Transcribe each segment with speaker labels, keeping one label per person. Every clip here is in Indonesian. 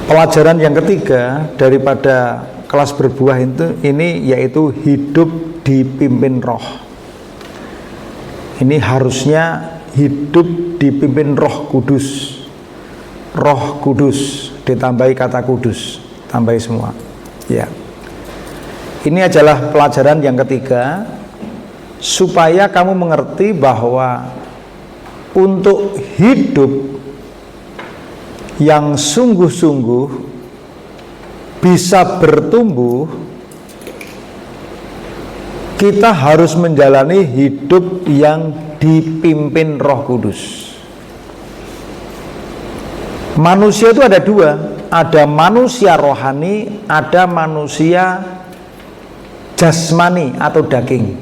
Speaker 1: Pelajaran yang ketiga daripada kelas berbuah ini yaitu hidup dipimpin roh. Ini harusnya hidup dipimpin Roh Kudus. Roh Kudus ditambahi kata kudus, tambahi semua. Ya. Ini adalah pelajaran yang ketiga supaya kamu mengerti bahwa untuk hidup yang sungguh-sungguh bisa bertumbuh, kita harus menjalani hidup yang dipimpin Roh Kudus. Manusia itu ada dua, ada manusia rohani, ada manusia jasmani atau daging.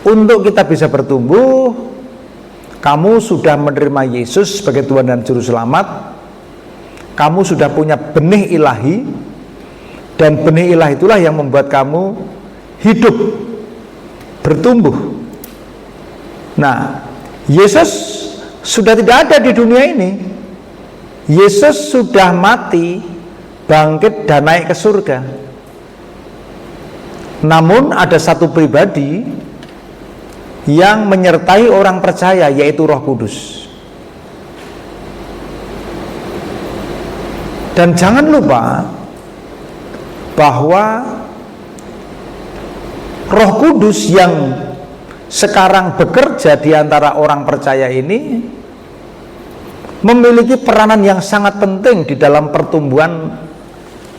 Speaker 1: Untuk kita bisa bertumbuh, kamu sudah menerima Yesus sebagai Tuhan dan Juru Selamat. Kamu sudah punya benih ilahi, dan benih ilahi itulah yang membuat kamu hidup, bertumbuh. Nah, Yesus sudah tidak ada di dunia ini. Yesus sudah mati, bangkit dan naik ke surga. Namun ada satu pribadi yang menyertai orang percaya, yaitu Roh Kudus. Dan jangan lupa bahwa Roh Kudus yang sekarang bekerja di antara orang percaya ini memiliki peranan yang sangat penting di dalam pertumbuhan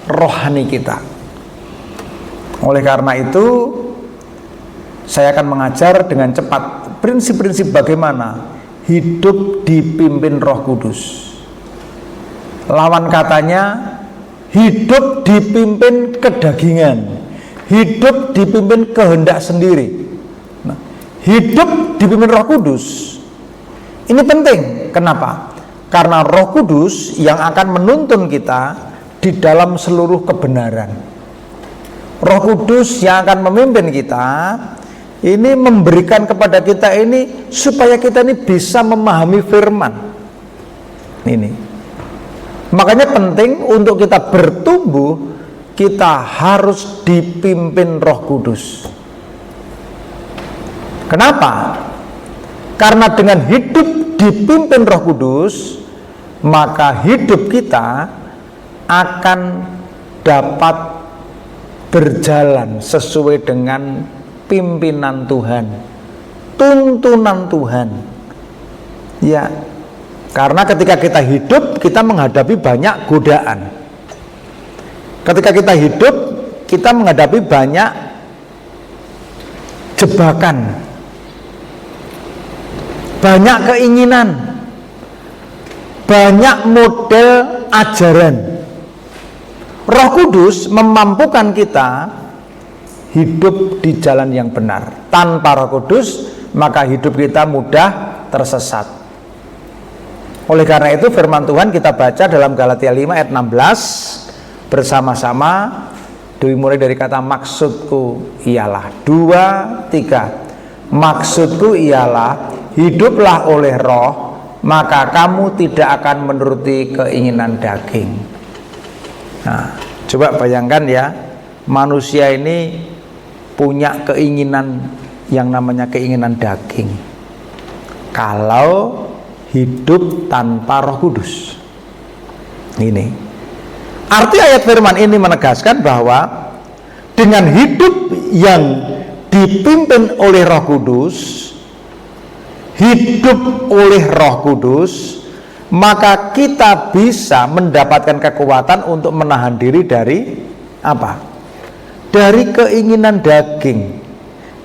Speaker 1: rohani kita. Oleh karena itu, saya akan mengajar dengan cepat prinsip-prinsip bagaimana hidup dipimpin Roh Kudus. Lawan katanya, hidup dipimpin kedagingan, hidup dipimpin kehendak sendiri. Nah, hidup dipimpin Roh Kudus ini penting. Kenapa? Karena Roh Kudus yang akan menuntun kita di dalam seluruh kebenaran. Roh Kudus yang akan memimpin kita ini memberikan kepada kita ini supaya kita ini bisa memahami firman. Ini. Makanya penting untuk kita bertumbuh, kita harus dipimpin Roh Kudus. Kenapa? Karena dengan hidup dipimpin Roh Kudus, maka hidup kita akan dapat berjalan sesuai dengan pimpinan Tuhan, tuntunan Tuhan. Ya, karena ketika kita hidup, kita menghadapi banyak godaan. Ketika kita hidup, kita menghadapi banyak jebakan, banyak keinginan, banyak model ajaran. Roh Kudus memampukan kita hidup di jalan yang benar. Tanpa Roh Kudus, maka hidup kita mudah tersesat. Oleh karena itu firman Tuhan kita baca dalam Galatia 5 ayat 16 bersama-sama, dimulai dari kata maksudku ialah. 2, 3. Maksudku ialah hiduplah oleh roh, maka kamu tidak akan menuruti keinginan daging. Nah, coba bayangkan ya, manusia ini punya keinginan yang namanya keinginan daging kalau hidup tanpa Roh Kudus. Ini arti ayat firman ini menegaskan bahwa dengan hidup yang dipimpin oleh Roh Kudus, hidup oleh Roh Kudus, maka kita bisa mendapatkan kekuatan untuk menahan diri dari apa? Dari keinginan daging,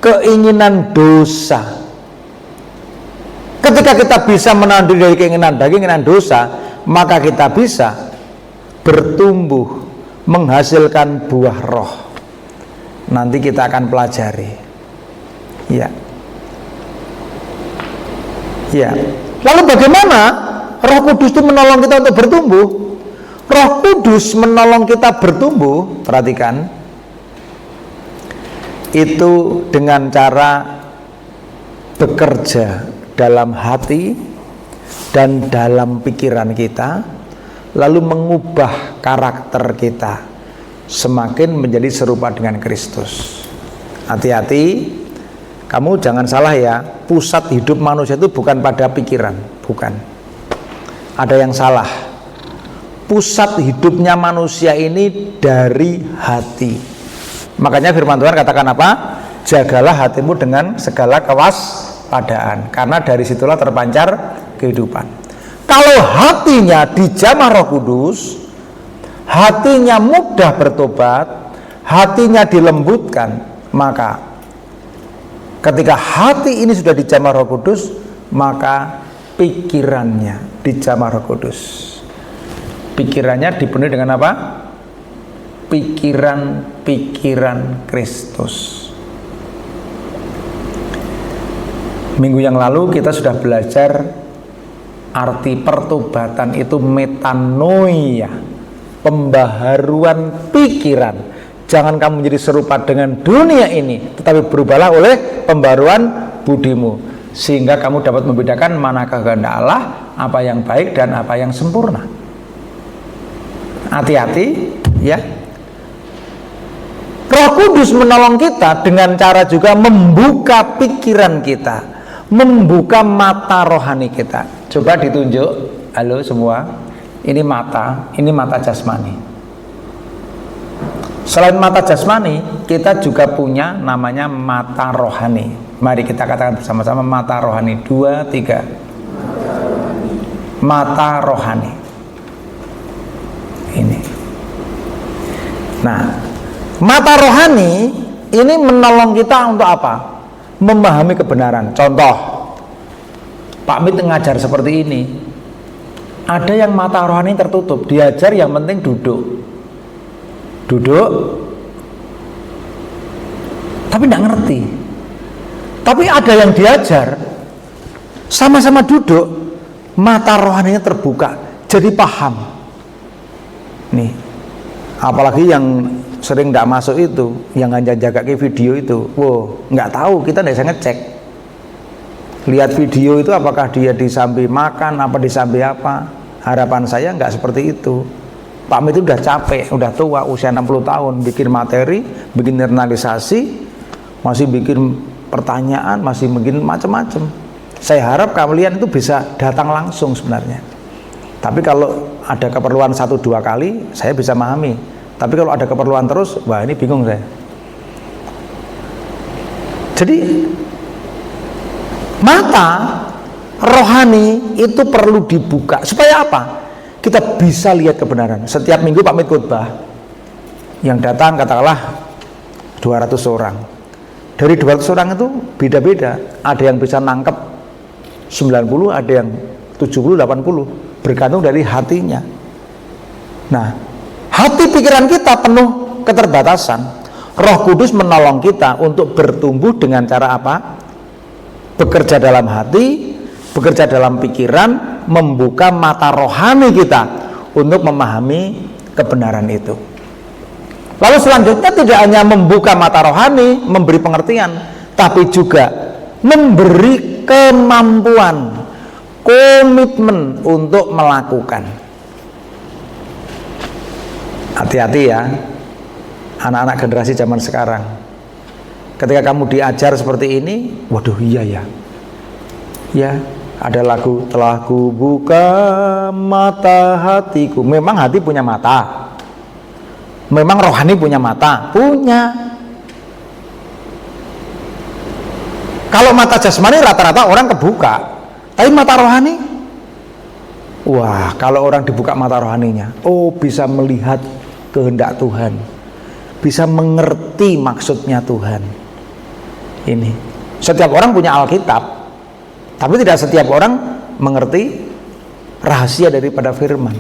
Speaker 1: keinginan dosa. Ketika kita bisa menahan diri dari keinginan daging, keinginan dosa, maka kita bisa bertumbuh, menghasilkan buah roh. Nanti kita akan pelajari. Ya. Ya. Lalu bagaimana Roh Kudus itu menolong kita untuk bertumbuh? Roh Kudus menolong kita bertumbuh, perhatikan, itu dengan cara bekerja dalam hati dan dalam pikiran kita, lalu mengubah karakter kita semakin menjadi serupa dengan Kristus. Hati-hati, kamu jangan salah ya, pusat hidup manusia itu bukan pada pikiran, bukan. Ada yang salah. Pusat hidupnya manusia ini dari hati. Makanya firman Tuhan katakan apa? Jagalah hatimu dengan segala kewaspadaan, karena dari situlah terpancar kehidupan. Kalau hatinya dijamah Roh Kudus, hatinya mudah bertobat, hatinya dilembutkan, maka ketika hati ini sudah dijamah Roh Kudus, maka pikirannya dijamah Roh Kudus. Pikirannya dipenuhi dengan apa? Pikiran-pikiran Kristus. Minggu yang lalu kita sudah belajar arti pertobatan itu metanoia, pembaharuan pikiran. Jangan kamu menjadi serupa dengan dunia ini, tetapi berubahlah oleh pembaharuan budimu, sehingga kamu dapat membedakan manakah kehendak Allah, apa yang baik dan apa yang sempurna. Hati-hati ya. Roh Kudus menolong kita dengan cara juga membuka pikiran kita, membuka mata rohani kita. Coba ditunjuk, halo semua, ini mata jasmani. Selain mata jasmani, kita juga punya namanya mata rohani. Mari kita katakan bersama-sama, mata rohani. 2, 3. Mata rohani. Ini. Nah, mata rohani ini menolong kita untuk apa? Memahami kebenaran. Contoh, Pak Mit ngajar seperti ini. Ada yang mata rohani tertutup, diajar yang penting duduk, tapi tidak ngerti. Tapi ada yang diajar, sama-sama duduk, mata rohaninya terbuka, jadi paham. Nih, apalagi yang sering tidak masuk itu, yang hanya jaga ke video itu, wow, nggak tahu, kita tidak bisa ngecek. Lihat video itu apakah dia disambi makan, apa disambi apa. Harapan saya nggak seperti itu. Pak Mit itu udah capek, udah tua, usia 60 tahun, bikin materi, bikin internalisasi, masih bikin pertanyaan, masih bikin macam-macam. Saya harap kalian itu bisa datang langsung sebenarnya. Tapi kalau ada keperluan 1-2 kali, saya bisa memahami. Tapi kalau ada keperluan terus, wah ini bingung saya. Jadi mata rohani itu perlu dibuka. Supaya apa? Kita bisa lihat kebenaran. Setiap minggu Pak Mit khotbah, yang datang katakanlah 200 orang. Dari 200 orang itu beda-beda. Ada yang bisa nangkep 90, ada yang 70, 80. Bergantung dari hatinya. Nah, hati pikiran kita penuh keterbatasan. Roh Kudus menolong kita untuk bertumbuh dengan cara apa? Bekerja dalam hati, bekerja dalam pikiran, membuka mata rohani kita untuk memahami kebenaran itu. Lalu selanjutnya tidak hanya membuka mata rohani, memberi pengertian, tapi juga memberi kemampuan, komitmen untuk melakukan. Hati-hati ya, anak-anak generasi zaman sekarang. Ketika kamu diajar seperti ini, waduh iya ya. Ya, ada lagu, telah ku buka mata hatiku. Memang hati punya mata. Memang rohani punya mata, punya. Kalau mata jasmani rata-rata orang kebuka. Tapi mata rohani, wah, kalau orang dibuka mata rohaninya, oh bisa melihat kehendak Tuhan, bisa mengerti maksudnya Tuhan. Ini, setiap orang punya Alkitab, tapi tidak setiap orang mengerti rahasia daripada firman.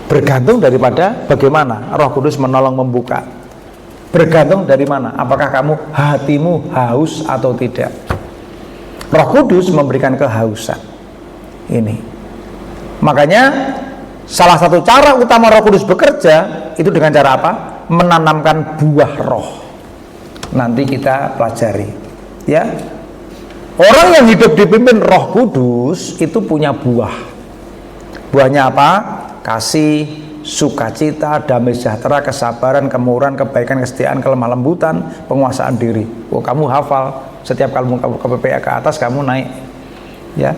Speaker 1: Bergantung daripada bagaimana Roh Kudus menolong membuka. Bergantung dari mana? Apakah kamu hatimu haus atau tidak? Roh Kudus memberikan kehausan. Ini. Makanya salah satu cara utama Roh Kudus bekerja itu dengan cara apa? Menanamkan buah roh. Nanti kita pelajari. Ya. Orang yang hidup dipimpin Roh Kudus itu punya buah. Buahnya apa? Kasih, sukacita, damai sejahtera, kesabaran, kemurahan, kebaikan, kesetiaan, kelemah lembutan, penguasaan diri. Oh, kamu hafal, setiap kamu KPPA ke atas kamu naik, ya.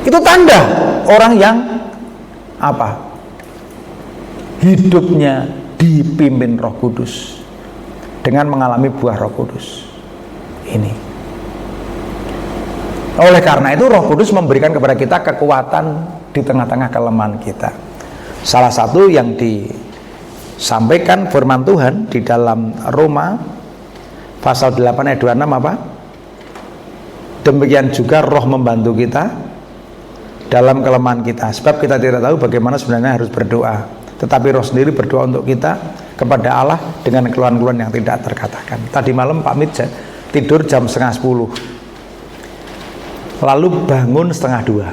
Speaker 1: Itu tanda orang yang apa? Hidupnya dipimpin Roh Kudus dengan mengalami buah Roh Kudus. Ini. Oleh karena itu Roh Kudus memberikan kepada kita kekuatan di tengah-tengah kelemahan kita. Salah satu yang disampaikan firman Tuhan di dalam Roma pasal 8 ayat 26 apa? Demikian juga Roh membantu kita dalam kelemahan kita, sebab kita tidak tahu bagaimana sebenarnya harus berdoa, tetapi Roh sendiri berdoa untuk kita kepada Allah dengan keluhan-keluhan yang tidak terkatakan. Tadi malam Pak Mit tidur jam 11:30, lalu bangun 1:30.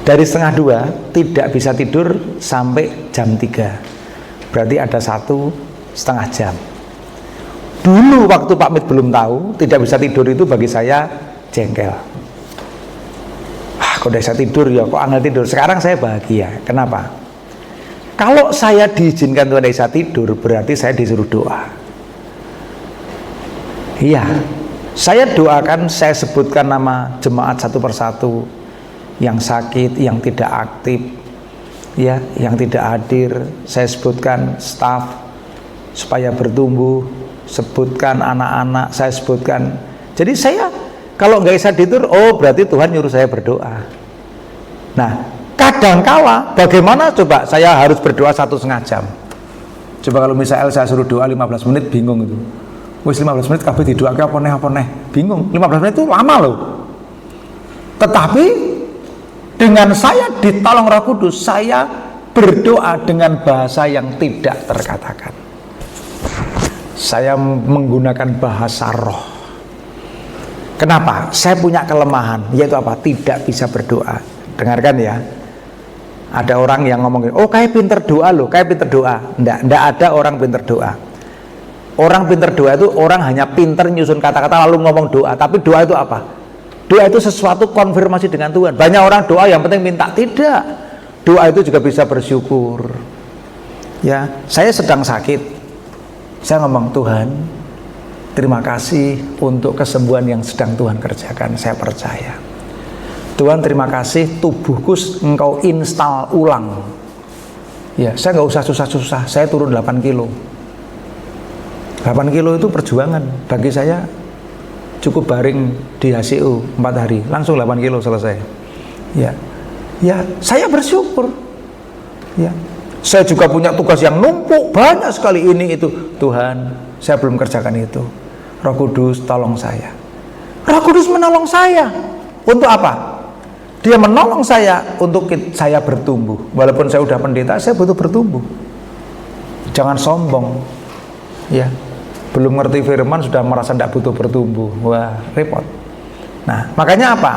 Speaker 1: Dari 1:30 tidak bisa tidur sampai jam 3, berarti ada 1,5 jam. Dulu waktu Pak Mit belum tahu tidak bisa tidur itu bagi saya jengkel. Kok udah saya tidur ya, kok angel tidur. Sekarang saya bahagia. Kenapa? Kalau saya diizinkan Tuhan bisa tidur, berarti saya disuruh doa. Iya, saya doakan, saya sebutkan nama jemaat satu persatu yang sakit, yang tidak aktif, ya, yang tidak hadir. Saya sebutkan staf supaya bertumbuh, sebutkan anak-anak, saya sebutkan. Jadi saya kalau nggak bisa tidur, oh berarti Tuhan nyuruh saya berdoa. Nah, kadangkala bagaimana coba saya harus berdoa 1,5 jam. Coba kalau misalnya saya suruh doa 15 menit, bingung itu. Wis 15 menit kabeh didoake apa neh, bingung. 15 menit itu lama loh. Tetapi dengan saya ditolong Roh Kudus, saya berdoa dengan bahasa yang tidak terkatakan. Saya menggunakan bahasa roh. Kenapa? Saya punya kelemahan, yaitu apa? Tidak bisa berdoa. Dengarkan ya. Ada orang yang ngomong, oh kayak pinter doa loh, kayak pinter doa. Enggak ada orang pinter doa. Orang pinter doa itu orang hanya pinter nyusun kata-kata lalu ngomong doa. Tapi doa itu apa? Doa itu sesuatu konfirmasi dengan Tuhan. Banyak orang doa yang penting minta, tidak. Doa itu juga bisa bersyukur. Ya, saya sedang sakit. Saya ngomong, Tuhan, terima kasih untuk kesembuhan yang sedang Tuhan kerjakan. Saya percaya. Tuhan, terima kasih tubuhku Engkau install ulang. Ya, saya nggak usah susah-susah. Saya turun 8 kilo. 8 kilo itu perjuangan. Bagi saya cukup baring di HCU 4 hari, langsung 8 kilo selesai. Ya, ya, saya bersyukur. Ya, saya juga punya tugas yang numpuk banyak sekali ini itu. Tuhan, saya belum kerjakan itu. Roh Kudus tolong saya. Roh Kudus menolong saya untuk apa? Dia menolong saya untuk saya bertumbuh. Walaupun saya udah pendeta, saya butuh bertumbuh. Jangan sombong. Ya, belum ngerti firman sudah merasa tidak butuh bertumbuh. Wah, repot. Nah, makanya apa?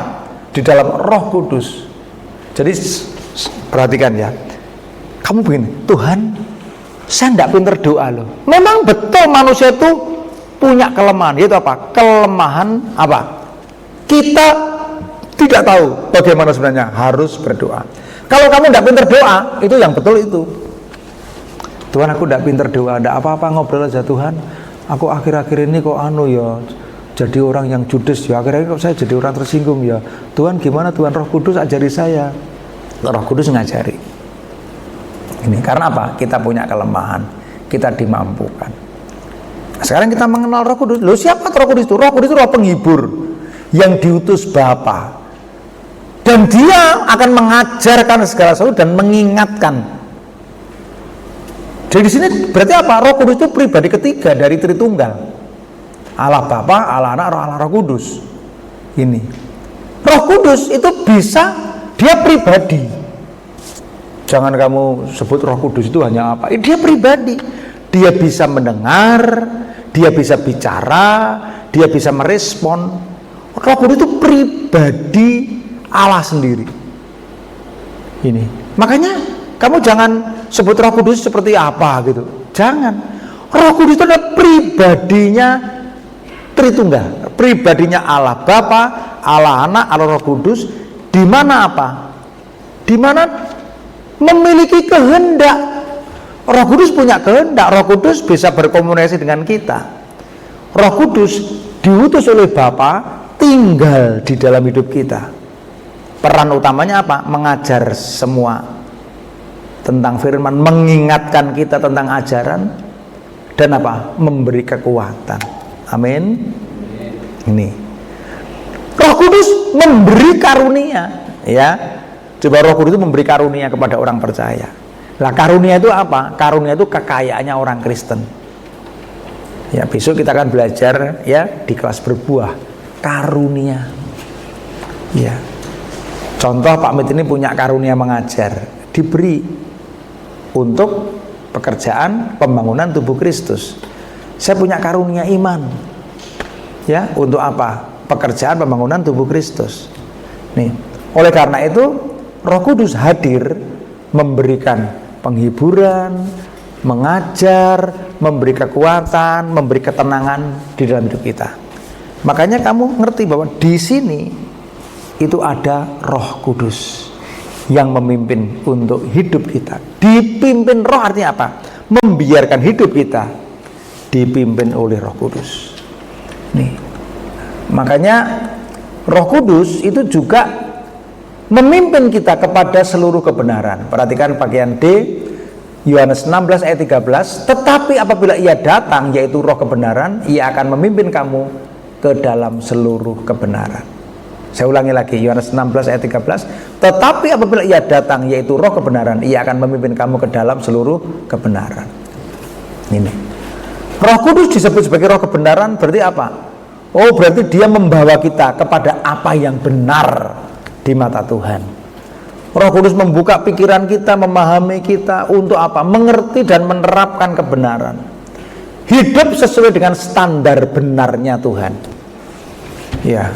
Speaker 1: Di dalam Roh Kudus. Jadi perhatikan ya. Kamu begini, Tuhan, saya tidak pinter doa loh. Memang betul manusia itu punya kelemahan, yaitu apa? Kelemahan apa? Kita tidak tahu bagaimana sebenarnya harus berdoa. Kalau kamu tidak pinter doa, itu yang betul itu. Tuhan, aku tidak pinter doa, tidak apa-apa, ngobrol aja Tuhan. Aku akhir-akhir ini kok jadi orang yang judes ya. Akhir-akhir kok saya jadi orang tersinggung ya. Tuhan, gimana Tuhan? Roh Kudus ajari saya. Roh Kudus ngajari. Ini karena apa? Kita punya kelemahan, kita dimampukan. Sekarang kita mengenal Roh Kudus. Loh, siapa Roh Kudus itu? Roh Kudus itu roh penghibur yang diutus Bapa. Dan dia akan mengajarkan segala sesuatu dan mengingatkan. Jadi di sini berarti apa? Roh Kudus itu pribadi ketiga dari Tritunggal. Allah Bapa, Allah Anak, Allah Roh Kudus. Ini. Roh Kudus itu bisa dia pribadi. Jangan kamu sebut Roh Kudus itu hanya apa? Dia pribadi. Dia bisa mendengar, dia bisa bicara, dia bisa merespon. Roh Kudus itu pribadi Allah sendiri. Ini. Makanya kamu jangan sebut Roh Kudus seperti apa gitu. Jangan. Roh Kudus itu adalah pribadinya Tritunggal, pribadinya Allah Bapa, Allah Anak, Allah Roh Kudus di mana apa? Di mana memiliki kehendak. Roh Kudus punya kehendak. Roh Kudus bisa berkomunikasi dengan kita. Roh Kudus diutus oleh Bapa tinggal di dalam hidup kita. Peran utamanya apa? Mengajar semua tentang firman, mengingatkan kita tentang ajaran, dan apa? Memberi kekuatan. Amin. Ini Roh Kudus memberi karunia, ya. Coba Roh Kudus itu memberi karunia kepada orang percaya. Lah karunia itu apa? Karunia itu kekayaannya orang Kristen. Ya, besok kita akan belajar ya di kelas berbuah karunia. Ya. Contoh Pak Mit ini punya karunia mengajar, diberi untuk pekerjaan pembangunan tubuh Kristus. Saya punya karunia iman. Ya, untuk apa? Pekerjaan pembangunan tubuh Kristus. Nih, oleh karena itu Roh Kudus hadir memberikan penghiburan, mengajar, memberi kekuatan, memberi ketenangan di dalam hidup kita. Makanya kamu ngerti bahwa di sini itu ada Roh Kudus yang memimpin untuk hidup kita. Dipimpin Roh artinya apa? Membiarkan hidup kita dipimpin oleh Roh Kudus. Nih, makanya Roh Kudus itu juga memimpin kita kepada seluruh kebenaran. Perhatikan bagian D, Yohanes 16 ayat 13. Tetapi apabila ia datang, yaitu Roh kebenaran, ia akan memimpin kamu ke dalam seluruh kebenaran. Saya ulangi lagi, Yohanes 16 ayat 13. Tetapi apabila ia datang, yaitu Roh kebenaran, ia akan memimpin kamu ke dalam seluruh kebenaran. Ini Roh Kudus disebut sebagai Roh kebenaran, berarti apa? Oh, berarti dia membawa kita kepada apa yang benar di mata Tuhan. Roh Kudus membuka pikiran kita, memahami kita untuk apa? Mengerti dan menerapkan kebenaran. Hidup sesuai dengan standar benarnya Tuhan. Ya.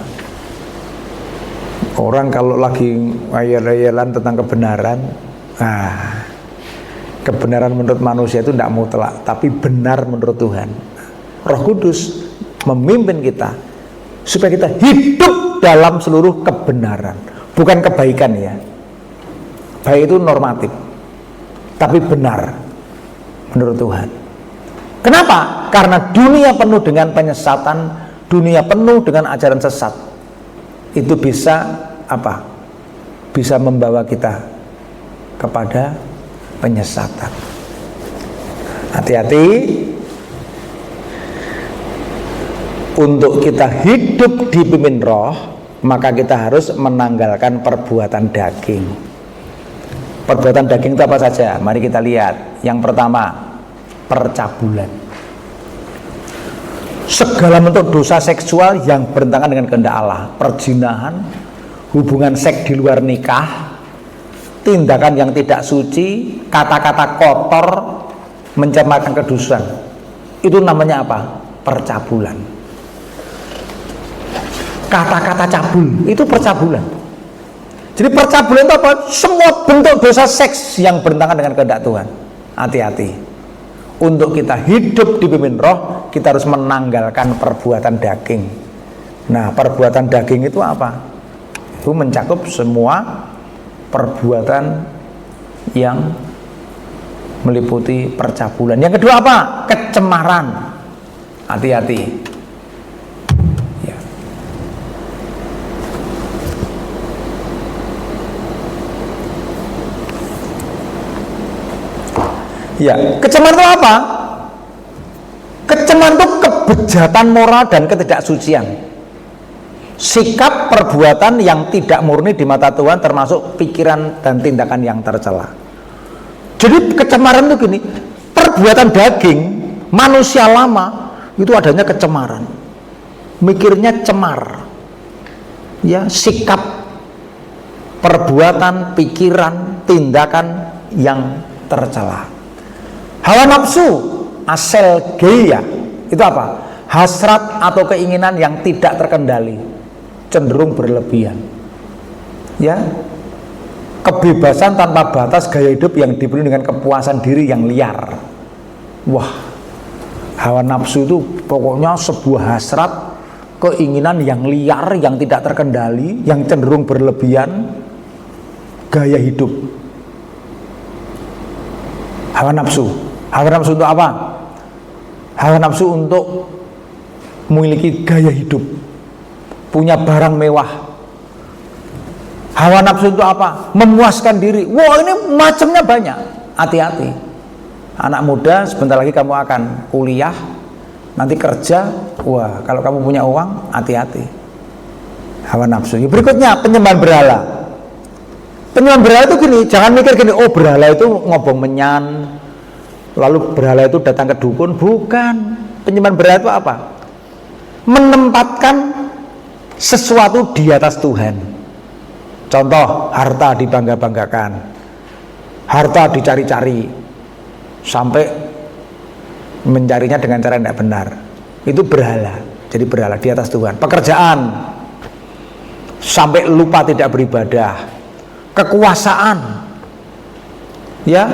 Speaker 1: Orang kalau lagi ayel-ayelan tentang kebenaran, kebenaran menurut manusia itu tidak mutlak, tapi benar menurut Tuhan. Roh Kudus memimpin kita supaya kita hidup dalam seluruh kebenaran. Bukan kebaikan ya. Baik itu normatif, tapi benar menurut Tuhan. Kenapa? Karena dunia penuh dengan penyesatan, dunia penuh dengan ajaran sesat. Itu bisa apa? Bisa membawa kita kepada penyesatan. Hati-hati. Untuk kita hidup dipimpin Roh, maka kita harus menanggalkan perbuatan daging. Perbuatan daging itu apa saja? Mari kita lihat. Yang pertama, percabulan. Segala bentuk dosa seksual yang bertentangan dengan kehendak Allah, perzinahan, hubungan seks di luar nikah, tindakan yang tidak suci, kata-kata kotor, mencemarkan kedudukan. Itu namanya apa? Percabulan. Kata-kata cabul itu percabulan. Jadi percabulan itu apa? Semua bentuk dosa seks yang bertentangan dengan kehendak Tuhan. Hati-hati. Untuk kita hidup dipimpin Roh, kita harus menanggalkan perbuatan daging. Nah, perbuatan daging itu apa? Itu mencakup semua perbuatan yang meliputi percabulan. Yang kedua apa? Kecemaran. Hati-hati. Ya, kecemaran itu apa? Kecemaran itu kebejatan moral dan ketidaksucian. Sikap perbuatan yang tidak murni di mata Tuhan, termasuk pikiran dan tindakan yang tercela. Jadi kecemaran itu gini, perbuatan daging manusia lama itu adanya kecemaran. Mikirnya cemar. Ya, sikap perbuatan, pikiran, tindakan yang tercela. Hawa nafsu, aselgeia, itu apa? Hasrat atau keinginan yang tidak terkendali, cenderung berlebihan. Ya, kebebasan tanpa batas gaya hidup yang dipenuhi dengan kepuasan diri yang liar. Wah, hawa nafsu itu pokoknya sebuah hasrat keinginan yang liar, yang tidak terkendali, yang cenderung berlebihan, gaya hidup, hawa nafsu. Hawa nafsu untuk apa? Hawa nafsu untuk memiliki gaya hidup, punya barang mewah. Hawa nafsu untuk apa? Memuaskan diri. Wah, ini macamnya banyak. Hati-hati. Anak muda, sebentar lagi kamu akan kuliah, nanti kerja. Wah, kalau kamu punya uang, hati-hati. Hawa nafsu. Berikutnya, penyembahan berhala. Penyembahan berhala itu gini, jangan mikir gini, oh berhala itu ngobong menyan, lalu berhala itu datang ke dukun. Bukan. Penyembahan berhala itu apa? Menempatkan sesuatu di atas Tuhan. Contoh, harta dibangga-banggakan, harta dicari-cari sampai mencarinya dengan cara tidak benar. Itu berhala. Jadi berhala di atas Tuhan. Pekerjaan sampai lupa tidak beribadah. Kekuasaan, ya.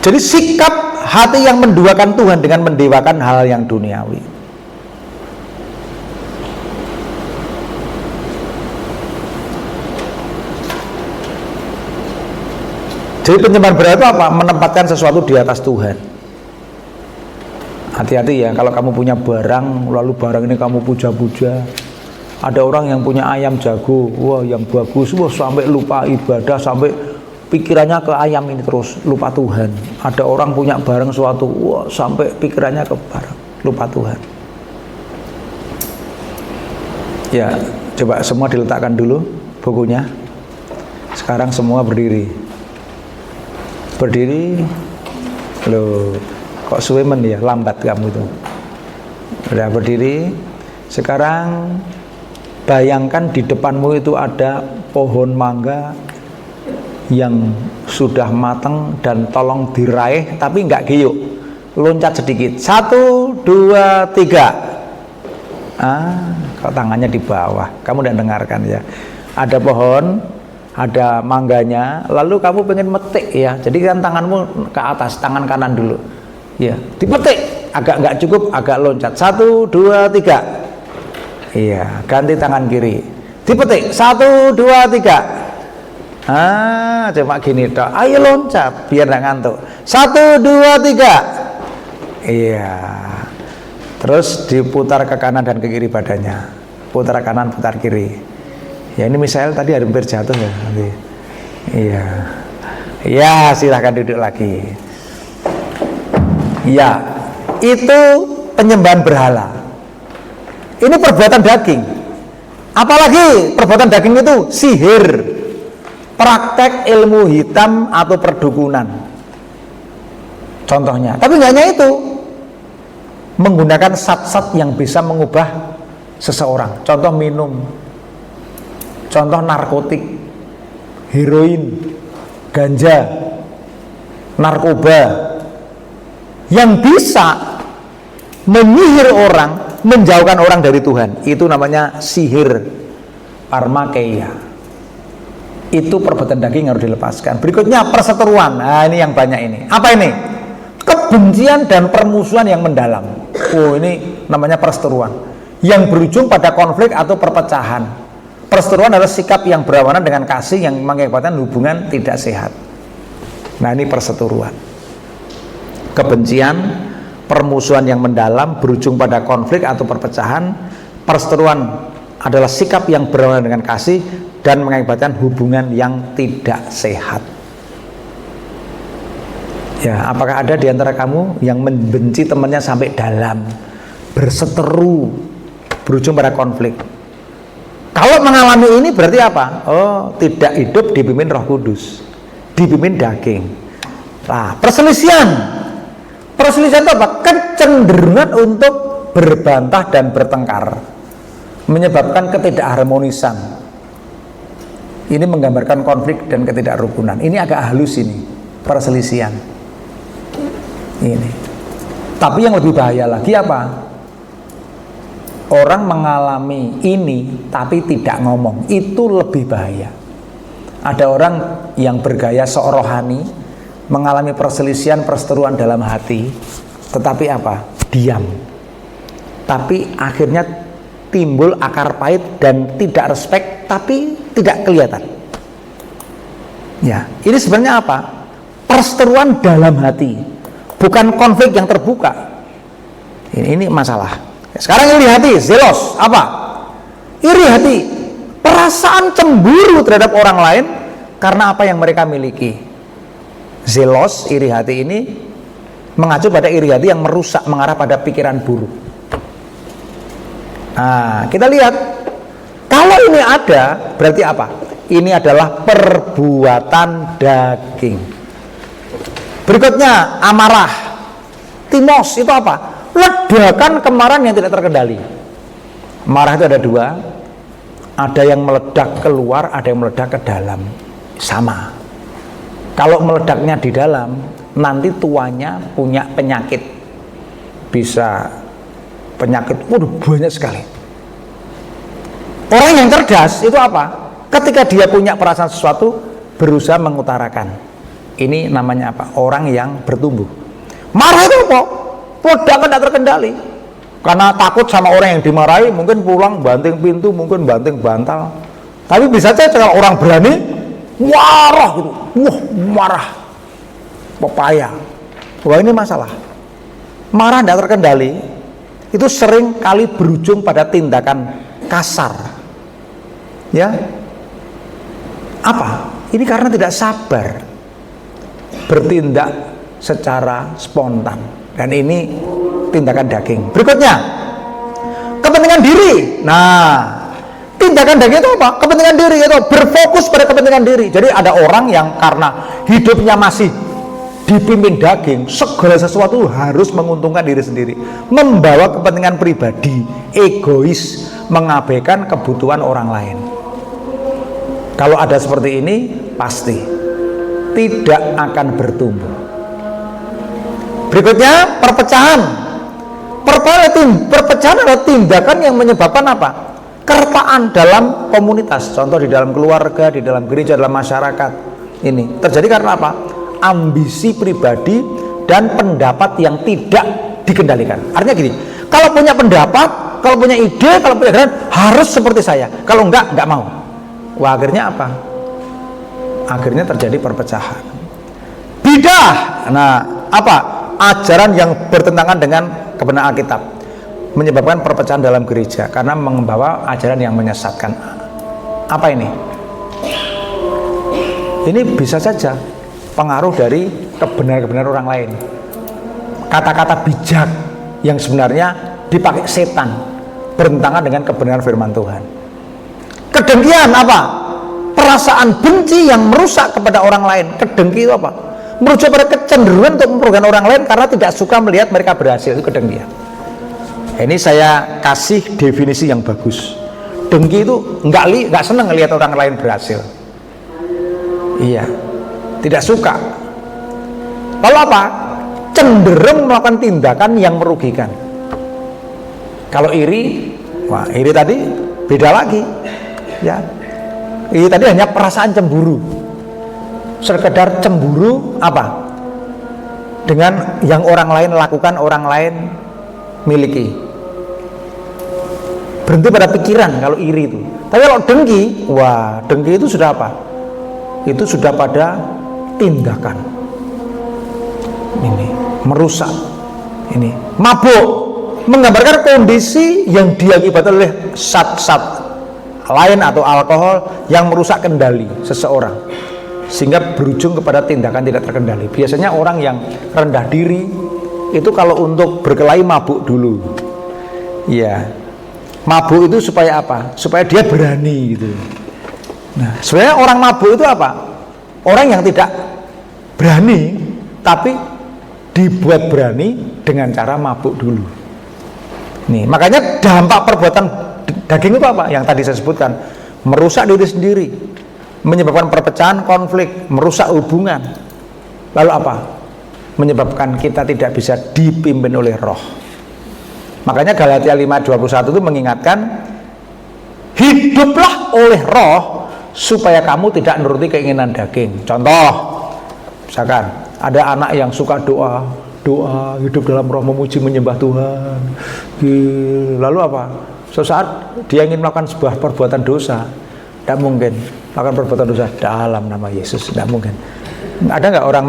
Speaker 1: Jadi sikap hati yang menduakan Tuhan dengan mendewakan hal yang duniawi. Jadi penyembahan berhala itu apa? Menempatkan sesuatu di atas Tuhan. Hati-hati ya, kalau kamu punya barang, lalu barang ini kamu puja-puja. Ada orang yang punya ayam jago, wah yang bagus, wah sampai lupa ibadah, sampai pikirannya ke ayam ini terus, lupa Tuhan. Ada orang punya barang suatu, wah sampai pikirannya ke barang, lupa Tuhan. Ya, coba semua diletakkan dulu bukunya. Sekarang semua berdiri. Berdiri. Loh, kok suwemen ya, lambat kamu itu. Udah berdiri. Sekarang bayangkan di depanmu itu ada pohon mangga yang sudah matang dan tolong diraih tapi nggak geyuk, loncat sedikit. 1, 2, 3. Kok tangannya di bawah, kamu udah dengarkan ya. Ada pohon, ada mangganya, lalu kamu pengen metik ya, jadi kan tanganmu ke atas, tangan kanan dulu ya, dipetik, agak nggak cukup, agak loncat. 1, 2, 3. Iya, ganti tangan kiri, dipetik. 1, 2, 3. Cuma gini toh. Ayo loncat biar nggak ngantuk. 1, 2, 3. Iya. Terus diputar ke kanan dan ke kiri badannya. Putar kanan, putar kiri. Ya ini Misael tadi hampir jatuh ya nanti. Iya. Ya silahkan duduk lagi. Ya, itu penyembahan berhala. Ini perbuatan daging. Apalagi perbuatan daging itu sihir, praktek ilmu hitam atau perdukunan. Contohnya. Tapi nggak hanya itu. Menggunakan zat-zat yang bisa mengubah seseorang. Contoh minum. Contoh narkotik, heroin, ganja, narkoba. Yang bisa menyihir orang, menjauhkan orang dari Tuhan. Itu namanya sihir parmakeia. Itu perbuatan daging harus dilepaskan. Berikutnya perseteruan. Nah ini yang banyak ini. Apa ini? Kebencian dan permusuhan yang mendalam. Oh ini namanya perseteruan, yang berujung pada konflik atau perpecahan. Perseteruan adalah sikap yang berlawanan dengan kasih yang mengakibatkan hubungan tidak sehat. Nah ini perseteruan. Kebencian, permusuhan yang mendalam berujung pada konflik atau perpecahan. Perseteruan adalah sikap yang berlawanan dengan kasih dan mengakibatkan hubungan yang tidak sehat. Ya, apakah ada di antara kamu yang membenci temannya sampai dalam, berseteru, berujung pada konflik? Kalau mengalami ini berarti apa? Oh, tidak hidup dipimpin Roh Kudus, dipimpin daging. Nah, perselisihan. Perselisihan itu apa? Kecenderungan untuk berbantah dan bertengkar, menyebabkan ketidakharmonisan. Ini menggambarkan konflik dan ketidakrukunan. Ini agak halus ini, perselisihan. Ini. Tapi yang lebih bahaya lagi apa? Orang mengalami ini tapi tidak ngomong. Itu lebih bahaya. Ada orang yang bergaya sok rohani, mengalami perselisihan, perseteruan dalam hati, tetapi apa? Diam. tapi akhirnya timbul akar pahit dan tidak respect, tapi tidak kelihatan. Ya, ini sebenarnya apa? Perseteruan dalam hati, bukan konflik yang terbuka. Ini masalah. Sekarang iri hati, zelos, apa? Iri hati, perasaan cemburu terhadap orang lain karena apa yang mereka miliki. Zelos, iri hati ini mengacu pada iri hati yang merusak, mengarah pada pikiran buruk. Nah, kita lihat, kalau ini ada, berarti apa? Ini adalah perbuatan daging. Berikutnya, amarah. Timos itu apa? Ledakan kemarahan yang tidak terkendali. Marah itu ada dua, ada yang meledak keluar, ada yang meledak ke dalam. Sama. Kalau meledaknya di dalam, nanti tuanya punya penyakit. Bisa penyakit, banyak sekali. Orang yang cerdas itu apa? Ketika dia punya perasaan sesuatu, berusaha mengutarakan. Ini namanya apa? Orang yang bertumbuh. Marah itu apa? Ledakan tidak terkendali. Karena takut sama orang yang dimarahi, mungkin pulang banting pintu, mungkin banting bantal. Tapi bisa saja kalau orang berani, marah gitu. Marah. Pepaya. Wah, ini masalah. Marah tidak terkendali, itu sering kali berujung pada tindakan kasar. Ya. Apa? Ini karena tidak sabar bertindak secara spontan, dan ini tindakan daging. Berikutnya, kepentingan diri. Nah, tindakan daging itu apa? Kepentingan diri, itu berfokus pada kepentingan diri. Jadi ada orang yang karena hidupnya masih dipimpin daging, segala sesuatu harus menguntungkan diri sendiri, membawa kepentingan pribadi, egois, mengabaikan kebutuhan orang lain. Kalau ada seperti ini, pasti tidak akan bertumbuh. Berikutnya, perpecahan. Perpecahan adalah tindakan yang menyebabkan apa? Keretaan dalam komunitas. Contoh di dalam keluarga, di dalam gereja, dalam masyarakat. Ini terjadi karena apa? Ambisi pribadi dan pendapat yang tidak dikendalikan. Artinya gini, kalau punya pendapat, kalau punya ide, kalau punya gerakan, harus seperti saya. Kalau enggak mau. Wah, akhirnya apa? Akhirnya terjadi perpecahan. Bidah. Nah, apa? Ajaran yang bertentangan dengan kebenaran Alkitab menyebabkan perpecahan dalam gereja karena membawa ajaran yang menyesatkan. Apa ini? Ini bisa saja pengaruh dari kebenaran-kebenaran orang lain. Kata-kata bijak yang sebenarnya dipakai setan bertentangan dengan kebenaran firman Tuhan. Kedengkian apa? Perasaan benci yang merusak kepada orang lain. Kedengki itu apa? Merujuk pada kecenderungan untuk merugikan orang lain karena tidak suka melihat mereka berhasil. Itu kedengkian. Ini saya kasih definisi yang bagus. Dengki itu nggak senang melihat orang lain berhasil. Iya, tidak suka. Lalu apa? Cenderung melakukan tindakan yang merugikan. Kalau iri, wah, iri tadi beda lagi. Ya, ini tadi hanya perasaan cemburu, sekedar cemburu apa? Dengan yang orang lain lakukan, orang lain miliki. Berhenti pada pikiran kalau iri itu. Tapi kalau dengki, wah, dengki itu sudah apa? Itu sudah pada tindakan. Ini merusak. Ini mabuk, menggambarkan kondisi yang diakibatkan oleh zat-zat lain atau alkohol yang merusak kendali seseorang sehingga berujung kepada tindakan tidak terkendali. Biasanya orang yang rendah diri itu kalau untuk berkelahi mabuk dulu. Ya, mabuk itu supaya apa? Supaya dia berani gitu. Nah, sebenarnya orang mabuk itu apa? Orang yang tidak berani tapi dibuat berani dengan cara mabuk dulu. Nih, makanya dampak perbuatan daging itu apa? Yang tadi saya sebutkan, merusak diri sendiri, menyebabkan perpecahan, konflik, merusak hubungan. Lalu apa? Menyebabkan kita tidak bisa dipimpin oleh roh. Makanya Galatia 5:21 itu mengingatkan, hiduplah oleh roh supaya kamu tidak nuruti keinginan daging. Contoh, misalkan ada anak yang suka doa berdoa, hidup dalam roh, memuji menyembah Tuhan. Lalu apa? Sesaat dia ingin melakukan sebuah perbuatan dosa, tidak mungkin melakukan perbuatan dosa dalam nama Yesus, tidak mungkin. Ada nggak orang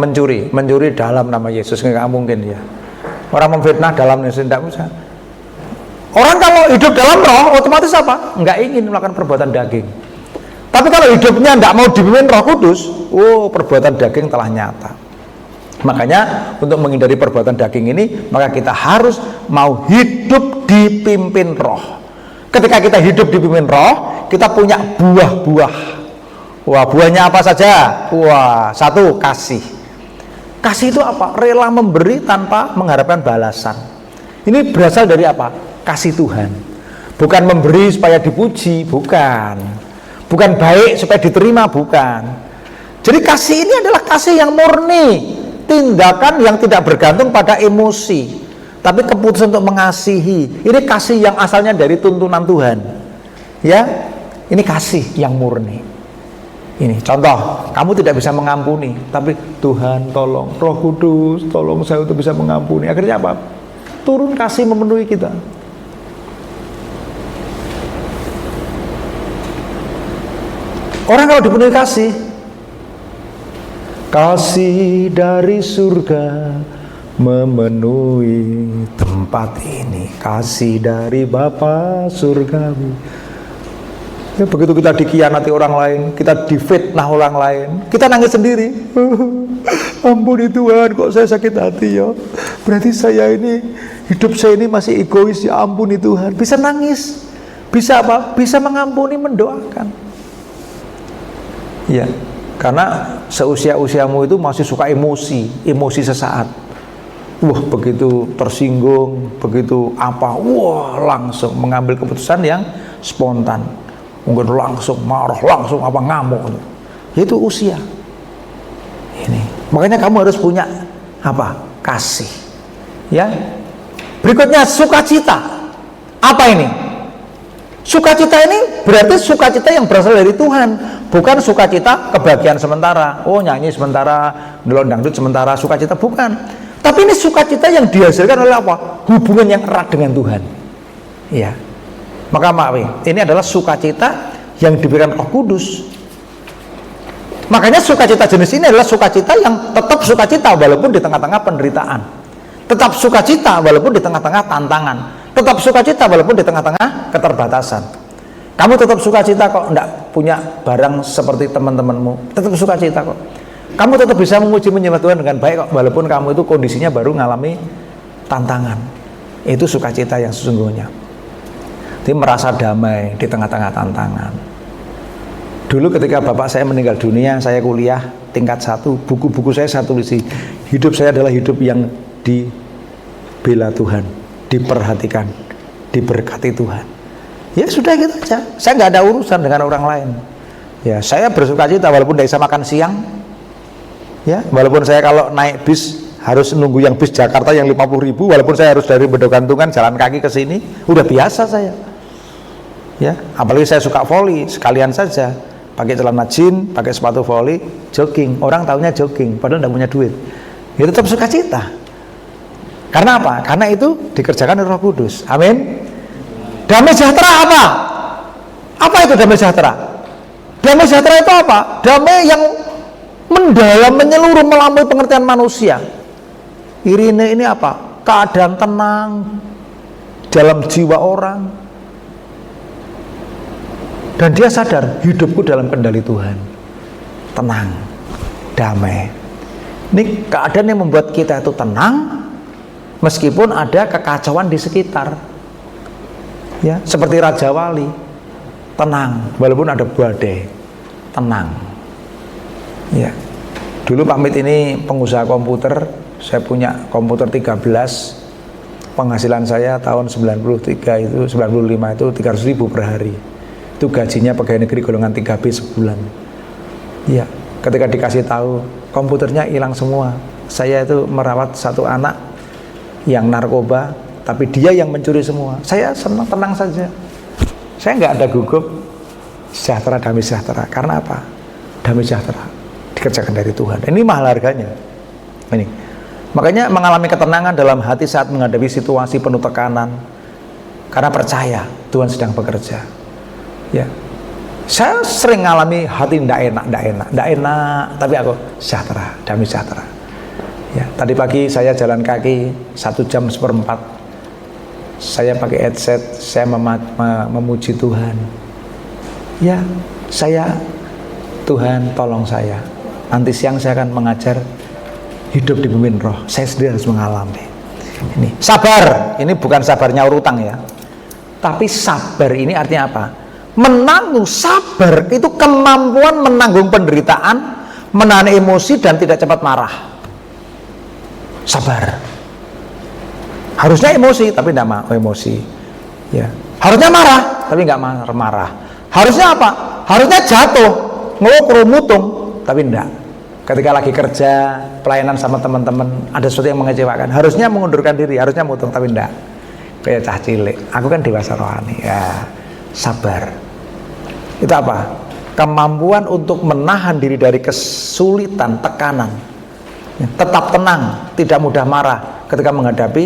Speaker 1: mencuri dalam nama Yesus? Nggak mungkin ya. Orang memfitnah dalam nama Yesus, tidak bisa. Orang kalau hidup dalam roh, otomatis apa? Nggak ingin melakukan perbuatan daging. Tapi kalau hidupnya tidak mau dipimpin Roh Kudus, perbuatan daging telah nyata. Makanya untuk menghindari perbuatan daging ini, maka kita harus mau hidup dipimpin roh. Ketika kita hidup dipimpin roh, kita punya buah-buah. Wah, buahnya apa saja? Wah, satu, kasih. Kasih itu apa? Rela memberi tanpa mengharapkan balasan. Ini berasal dari apa? Kasih Tuhan. Bukan memberi supaya dipuji, bukan. Bukan baik supaya diterima, bukan. Jadi kasih ini adalah kasih yang murni, tindakan yang tidak bergantung pada emosi, tapi keputusan untuk mengasihi. Ini kasih yang asalnya dari tuntunan Tuhan. Ya, ini kasih yang murni. Ini contoh, kamu tidak bisa mengampuni, tapi Tuhan tolong, Roh Kudus tolong saya untuk bisa mengampuni. Akhirnya apa? Turun kasih memenuhi kita. Orang kalau dipenuhi kasih, kasih dari surga memenuhi tempat ini, kasih dari Bapa surgawi. Ya, begitu kita dikhianati orang lain, kita difitnah orang lain, kita nangis sendiri. Ampuni Tuhan, kok saya sakit hati ya. Berarti saya ini, hidup saya ini masih egois ya. Ampuni Tuhan. Bisa nangis, bisa apa? Bisa mengampuni, mendoakan. Ya, karena seusia-usiamu itu masih suka emosi sesaat. Wah, begitu tersinggung, begitu apa, langsung mengambil keputusan yang spontan. Mungkin langsung marah, langsung apa, ngamuk. Itu usia. Ini. Makanya kamu harus punya apa? Kasih. Ya. Berikutnya sukacita. Apa ini? Sukacita ini berarti sukacita yang berasal dari Tuhan, bukan sukacita kebahagiaan sementara. Nyanyi sementara, ndelok dangdut sementara, sukacita bukan. Tapi ini sukacita yang dihasilkan oleh apa? Hubungan yang erat dengan Tuhan. Iya. Maka ini adalah sukacita yang diberikan Roh Kudus. Makanya sukacita jenis ini adalah sukacita yang tetap sukacita walaupun di tengah-tengah penderitaan. Tetap sukacita walaupun di tengah-tengah tantangan. Tetap sukacita walaupun di tengah-tengah keterbatasan. Kamu tetap sukacita kok enggak punya barang seperti teman-temanmu. Tetap sukacita kok. Kamu tetap bisa memuji menyembah Tuhan dengan baik kok walaupun kamu itu kondisinya baru mengalami tantangan. Itu sukacita yang sesungguhnya. Jadi merasa damai di tengah-tengah tantangan. Dulu ketika bapak saya meninggal dunia, saya kuliah tingkat 1, buku-buku saya tulis, hidup saya adalah hidup yang dibela Tuhan, diperhatikan, diberkati Tuhan. Ya sudah gitu aja. Saya nggak ada urusan dengan orang lain. Ya saya bersukacita walaupun tidak bisa makan siang. Ya walaupun saya kalau naik bis harus nunggu yang bis Jakarta yang 50.000, walaupun saya harus dari Bedokantungan jalan kaki ke sini, udah biasa saya. Ya apalagi saya suka voli, sekalian saja pakai celana jeans, pakai sepatu voli, jogging. Orang taunya jogging, padahal tidak punya duit. Ya tetap sukacita. Karena apa? Karena itu dikerjakan oleh Roh Kudus. Amin. Damai sejahtera apa? Apa itu damai sejahtera? Damai sejahtera itu apa? Damai yang mendalam, menyeluruh, melampaui pengertian manusia. Irine ini apa? Keadaan tenang dalam jiwa orang. Dan dia sadar hidupku dalam kendali Tuhan. Tenang, damai. Ini keadaan yang membuat kita itu tenang meskipun ada kekacauan di sekitar. Ya, seperti Raja Wali. Tenang walaupun ada badai. Tenang. Ya. Dulu Pak Mit ini pengusaha komputer, saya punya komputer 13. Penghasilan saya tahun 93 itu 95 itu 300.000 per hari. Itu gajinya pegawai negeri golongan 3B sebulan. Ya, ketika dikasih tahu komputernya hilang semua. Saya itu merawat satu anak yang narkoba, tapi dia yang mencuri semua. Saya senang, tenang saja. Saya nggak ada gugup. Sejahtera, damai sejahtera. Karena apa? Damai sejahtera dikerjakan dari Tuhan. Ini mahal harganya. Ini Makanya mengalami ketenangan dalam hati saat menghadapi situasi penuh tekanan, karena percaya Tuhan sedang bekerja. Ya, saya sering mengalami hati tidak enak, tapi aku sejahtera, damai sejahtera. Ya, tadi pagi saya jalan kaki 1 jam 1/4. Saya pakai headset, saya memuji Tuhan. Ya, Tuhan tolong saya. Nanti siang saya akan mengajar hidup dipimpin roh. Saya sendiri harus mengalami. Ini sabar. Ini bukan sabarnya utang ya. Tapi sabar ini artinya apa? Menanggung. Sabar itu kemampuan menanggung penderitaan, menahan emosi dan tidak cepat marah. Sabar. Harusnya emosi tapi tidak mau emosi. Ya. Harusnya marah tapi nggak marah. Harusnya apa? Harusnya jatuh, ngelokro mutung, tapi enggak. Ketika lagi kerja, pelayanan sama teman-teman, ada sesuatu yang mengecewakan, harusnya mengundurkan diri, harusnya mutung, tapi enggak. Kayak cah cilik, aku kan dewasa rohani, ya sabar. Itu apa? Kemampuan untuk menahan diri dari kesulitan, tekanan, tetap tenang, tidak mudah marah ketika menghadapi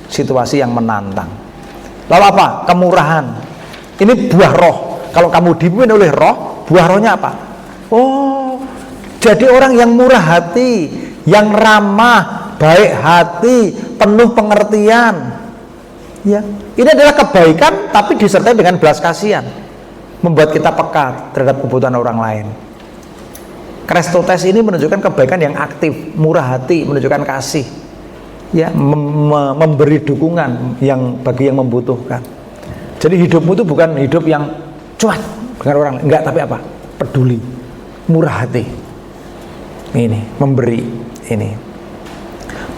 Speaker 1: situasi yang menantang. Lalu apa? Kemurahan. Ini buah roh. Kalau kamu dipimpin oleh roh, buah rohnya apa? Oh, jadi orang yang murah hati, yang ramah, baik hati, penuh pengertian. Ya, ini adalah kebaikan tapi disertai dengan belas kasihan, membuat kita peka terhadap kebutuhan orang lain. Kristotes ini menunjukkan kebaikan yang aktif, murah hati, menunjukkan kasih. Ya, memberi dukungan yang bagi yang membutuhkan. Jadi hidupmu itu bukan hidup yang cuat dengan orang, enggak, tapi apa? Peduli, murah hati. Ini memberi ini.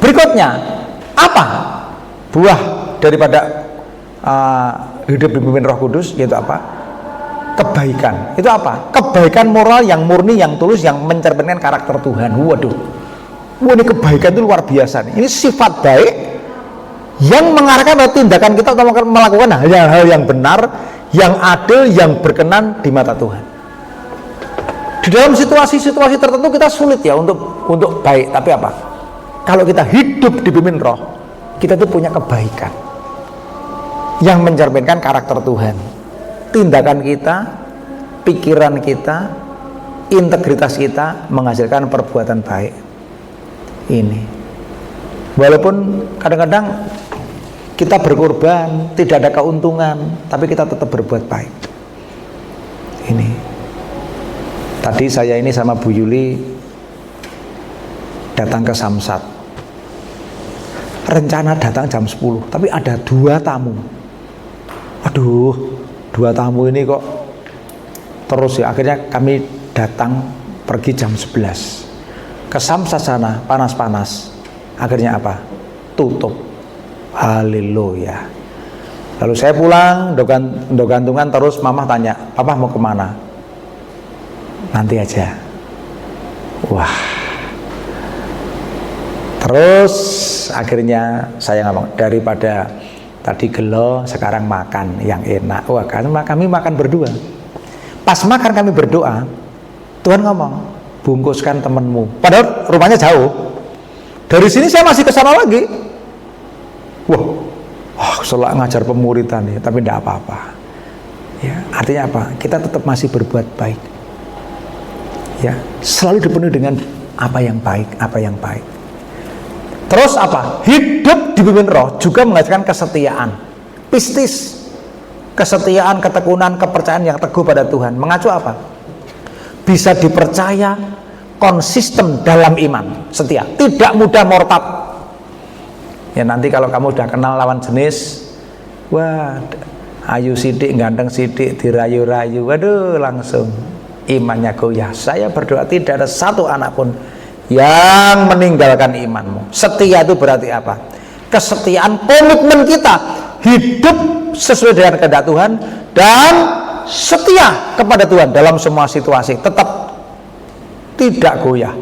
Speaker 1: Berikutnya apa? Buah daripada hidup dipimpin Roh Kudus, yaitu apa? Kebaikan. Itu apa? Kebaikan moral yang murni, yang tulus, yang mencerminkan karakter Tuhan. Waduh. Wah, ini kebaikan itu luar biasa nih. Ini sifat baik yang mengarahkan pada tindakan kita untuk melakukan hal-hal yang benar, yang adil, yang berkenan di mata Tuhan. Di dalam situasi-situasi tertentu kita sulit ya untuk baik, tapi apa? Kalau kita hidup dipimpin Roh, kita tuh punya kebaikan yang mencerminkan karakter Tuhan. Tindakan kita, pikiran kita, integritas kita menghasilkan perbuatan baik. Ini. Walaupun kadang-kadang kita berkorban, tidak ada keuntungan, tapi kita tetap berbuat baik. Ini. Tadi saya ini sama Bu Yuli datang ke Samsat. Rencana datang jam 10, tapi ada 2 tamu. Aduh, 2 tamu ini kok terus ya. Akhirnya kami datang pergi jam 11. Ke Samsat sana, panas-panas. Akhirnya apa? Tutup. Haleluya. Lalu saya pulang, gantungan terus. Mama tanya, Papa mau kemana? Nanti aja. Wah. Terus akhirnya saya ngomong, daripada tadi gelo, sekarang makan yang enak. Wah, kami makan berdua. Pas makan kami berdoa, Tuhan ngomong, bungkuskan temanmu. Padahal rumahnya jauh. Dari sini saya masih ke sana lagi. Wah, setelah ngajar pemuritan ya, tapi tidak apa-apa. Ya, artinya apa? Kita tetap masih berbuat baik. Ya, selalu dipenuhi dengan apa yang baik, apa yang baik. Terus apa? Hidup dipimpin Roh juga menghasilkan kesetiaan, pistis, kesetiaan, ketekunan, kepercayaan yang teguh pada Tuhan. Mengacu apa? Bisa dipercaya, konsisten dalam iman, setia, tidak mudah murtad. Ya, nanti kalau kamu udah kenal lawan jenis, wah, ayu sidik, ganteng sidik, dirayu-rayu, waduh, langsung imannya goyah. Saya berdoa tidak ada satu anak pun yang meninggalkan imanmu. Setia itu berarti apa? Kesetiaan, komitmen kita hidup sesuai dengan kehendak Tuhan dan setia kepada Tuhan dalam semua situasi, tetap tidak goyah,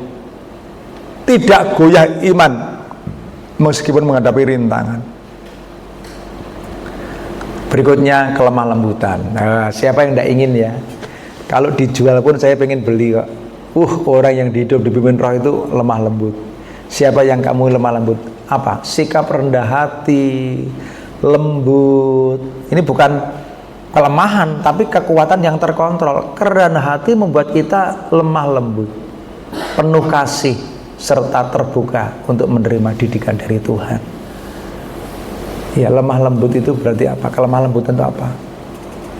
Speaker 1: tidak goyah iman meskipun menghadapi rintangan. Berikutnya kelemah lembutan. Nah, siapa yang tidak ingin ya? Kalau dijual pun saya pengen beli kok. Orang yang hidup dipimpin Roh itu lemah lembut. Siapa yang kamu lemah lembut? Apa? Sikap rendah hati, lembut. Ini bukan kelemahan, tapi kekuatan yang terkontrol. Kerendahan hati membuat kita lemah lembut, penuh kasih, serta terbuka untuk menerima didikan dari Tuhan. Ya, lemah lembut itu berarti apa? Kelemah lembutan itu apa?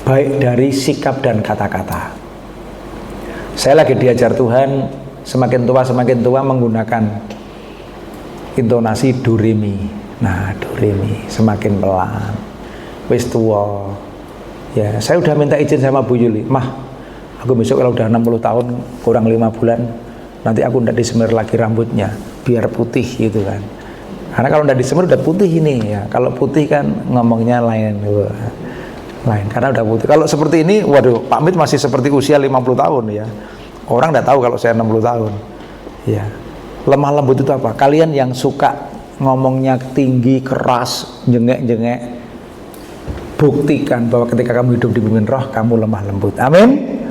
Speaker 1: Baik dari sikap dan kata-kata. Saya lagi diajar Tuhan, semakin tua menggunakan intonasi do re mi. Nah, do re mi semakin pelan. Wis tua. Ya, saya udah minta izin sama Bu Yuli, "Mah, aku besok kalau udah 60 tahun kurang 5 bulan, nanti aku ndak disemir lagi rambutnya, biar putih," gitu kan. Karena kalau ndak disemir udah putih ini ya. Kalau putih kan ngomongnya lain. Lain karena udah putih. Kalau seperti ini, waduh, Pak Mit masih seperti usia 50 tahun ya. Orang ndak tahu kalau saya 60 tahun. Ya. Lemah lembut itu apa? Kalian yang suka ngomongnya tinggi, keras, jengek-jengek, buktikan bahwa ketika kamu hidup di bumi roh, kamu lemah lembut. Amin.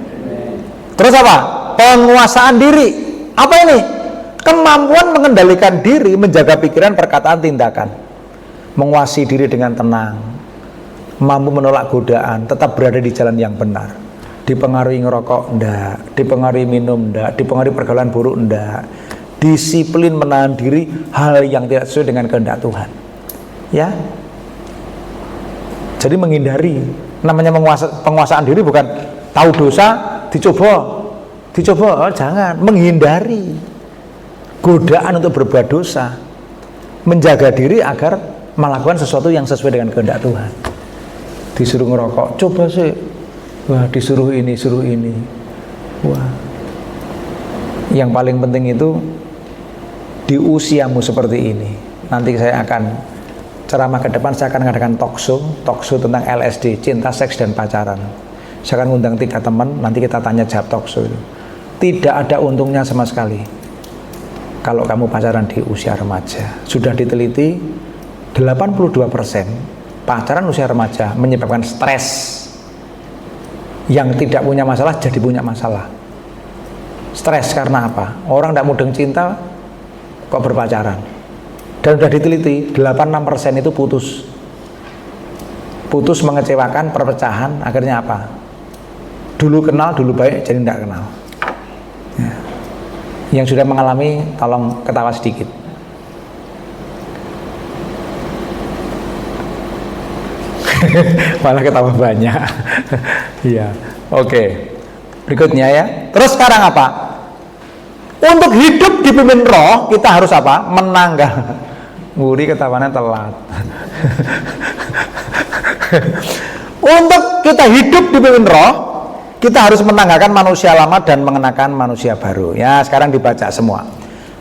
Speaker 1: Terus apa? Penguasaan diri. Apa ini? Kemampuan mengendalikan diri, menjaga pikiran, perkataan, tindakan. Menguasai diri dengan tenang, mampu menolak godaan, tetap berada di jalan yang benar. Dipengaruhi ngerokok enggak, dipengaruhi minum enggak, dipengaruhi pergaulan buruk enggak. Disiplin menahan diri hal yang tidak sesuai dengan kehendak Tuhan. Ya. Jadi menghindari. Namanya penguasaan diri bukan tahu dosa dicoba, oh, jangan. Menghindari godaan untuk berbuat dosa, menjaga diri agar melakukan sesuatu yang sesuai dengan kehendak Tuhan. Disuruh ngerokok, coba sih. Wah, disuruh ini, suruh ini. Wah. Yang paling penting itu di usiamu seperti ini. Nanti saya akan ceramah ke depan, saya akan mengadakan talk show tentang LSD, cinta, seks, dan pacaran. Saya akan undang 3 teman, nanti kita tanya jawab talk show itu. Tidak ada untungnya sama sekali kalau kamu pacaran di usia remaja. Sudah diteliti 82% pacaran usia remaja menyebabkan stres. Yang tidak punya masalah jadi punya masalah. Stres karena apa? Orang tidak mudeng cinta kok berpacaran. Dan sudah diteliti 86% itu putus mengecewakan, perpecahan. Akhirnya apa? Dulu kenal, dulu baik, jadi tidak kenal ya. Yang sudah mengalami tolong ketawa sedikit. Malah ketawa banyak. Iya. Oke. Berikutnya ya. Terus sekarang apa? Untuk hidup di pimpin roh, kita harus apa? Menanggal. Nguri ketawanya telat. Untuk kita hidup di pimpin roh, kita harus menanggalkan manusia lama dan mengenakan manusia baru. Ya, sekarang dibaca semua.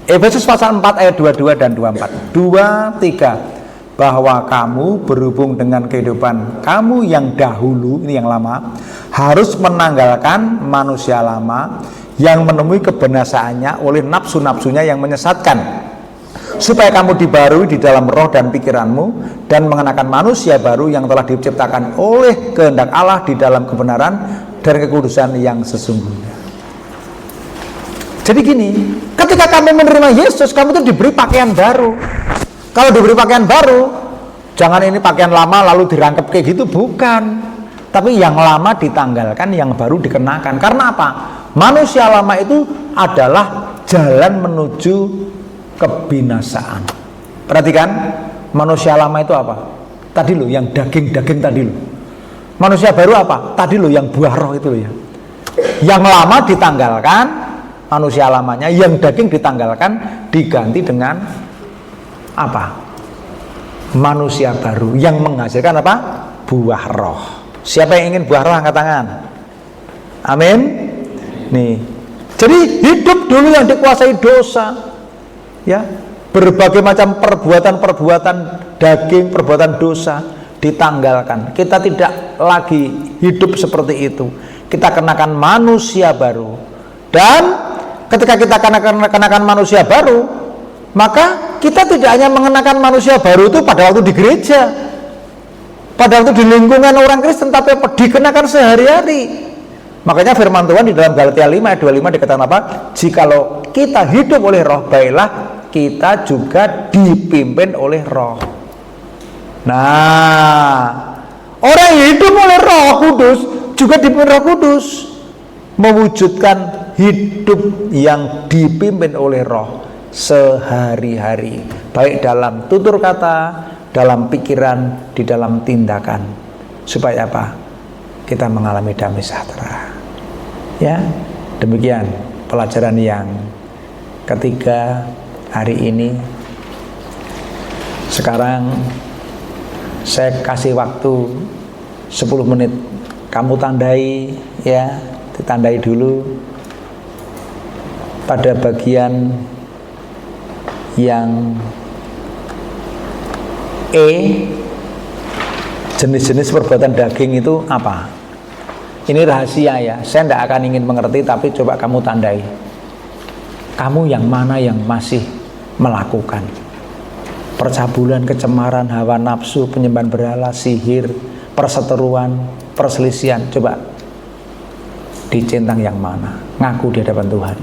Speaker 1: Efesus pasal 4 ayat 22 dan 24. 2, 3. Bahwa kamu berhubung dengan kehidupan kamu yang dahulu, ini yang lama, harus menanggalkan manusia lama yang menemui kebinasaannya oleh nafsu-nafsunya yang menyesatkan, supaya kamu dibarui di dalam roh dan pikiranmu, dan mengenakan manusia baru yang telah diciptakan oleh kehendak Allah di dalam kebenaran dan kekudusan yang sesungguhnya. Jadi gini, ketika kamu menerima Yesus, kamu itu diberi pakaian baru. Kalau diberi pakaian baru, jangan ini pakaian lama lalu dirangkep kayak gitu, bukan. Tapi yang lama ditanggalkan, yang baru dikenakan. Karena apa? Manusia lama itu adalah jalan menuju kebinasaan. Perhatikan, manusia lama itu apa? Tadi loh, yang daging-daging tadi loh. Manusia baru apa? Tadi loh, yang buah roh itu loh ya. Yang lama ditanggalkan, manusia lamanya, yang daging ditanggalkan, diganti dengan apa? Manusia baru yang menghasilkan apa? Buah roh. Siapa yang ingin buah roh angkat tangan? Amin. Nih. Jadi hidup dulu yang dikuasai dosa. Ya, berbagai macam perbuatan-perbuatan daging, perbuatan dosa ditanggalkan. Kita tidak lagi hidup seperti itu. Kita kenakan manusia baru. Dan ketika kita kenakan manusia baru, maka kita tidak hanya mengenakan manusia baru itu pada waktu di gereja, pada waktu di lingkungan orang Kristen, tapi dikenakan sehari-hari. Makanya firman Tuhan di dalam Galatia 5 ayat 25 dikatakan apa? Jikalau kita hidup oleh roh, baiklah kita juga dipimpin oleh roh. Nah, orang yang hidup oleh Roh Kudus juga dipimpin Roh Kudus, mewujudkan hidup yang dipimpin oleh Roh sehari-hari, baik dalam tutur kata, dalam pikiran, di dalam tindakan. Supaya apa? Kita mengalami damai sejahtera. Ya, demikian pelajaran yang ketiga hari ini. Sekarang saya kasih waktu 10 menit, kamu tandai ya, ditandai dulu pada bagian yang E, jenis-jenis perbuatan daging itu apa? Ini rahasia ya, saya tidak akan ingin mengerti, tapi coba kamu tandai. Kamu yang mana yang masih melakukan? Percabulan, kecemaran, hawa nafsu, penyembahan berhala, sihir, perseteruan, perselisihan. Coba dicentang yang mana? Ngaku di hadapan Tuhan.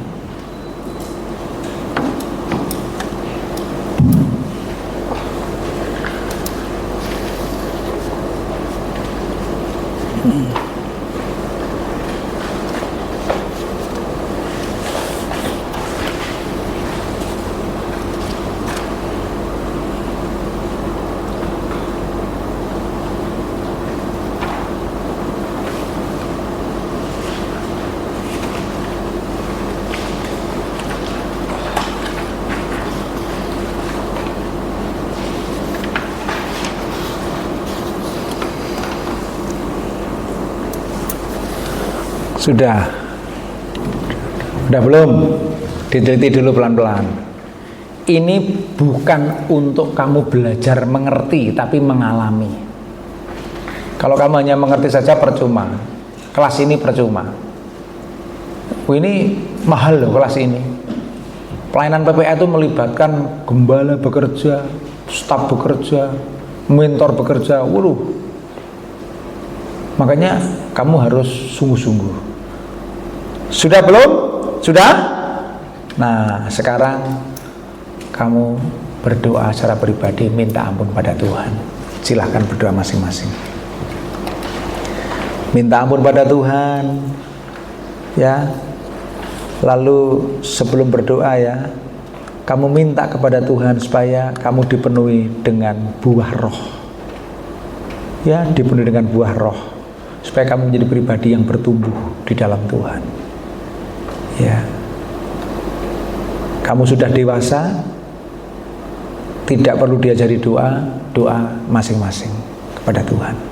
Speaker 1: Sudah belum? Diteliti dulu pelan-pelan. Ini bukan untuk kamu belajar mengerti, tapi mengalami. Kalau kamu hanya mengerti saja percuma. Kelas ini percuma. Ini mahal loh kelas ini. Pelayanan PPA itu melibatkan gembala bekerja, staf bekerja, mentor bekerja. Waduh. Makanya kamu harus sungguh-sungguh. Sudah belum? Sudah? Nah, sekarang kamu berdoa secara pribadi, minta ampun pada Tuhan. Silahkan berdoa masing-masing. Minta ampun pada Tuhan, ya. Lalu sebelum berdoa ya, kamu minta kepada Tuhan supaya kamu dipenuhi dengan buah roh. Ya, dipenuhi dengan buah roh, supaya kamu menjadi pribadi yang bertumbuh di dalam Tuhan. Ya, kamu sudah dewasa, tidak perlu diajari doa masing-masing kepada Tuhan.